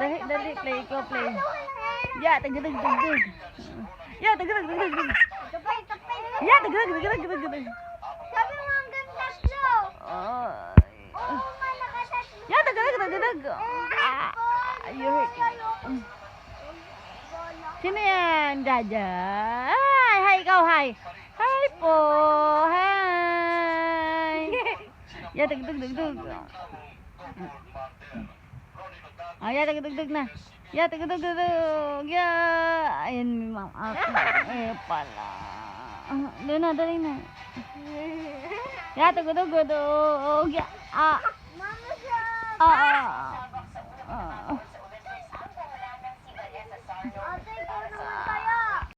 Dali, play ko, play. Ya, tagdag. Ya, tagdag. Ya, tagdag. Sabi mo hanggang tatlo. Ay. Oo nga, nakatatlo. Ya, tagdag. You hurt. Sino yan? Jaja. Hi, ikaw, hi. Hi po. Hi. Ya, tagdag. Ya, tagdag na. Ya, tagdag. Ya. Ayun, mama. Pala. Doon na, dali na. Ya, tagdag. Ya. Mama siya. Ah.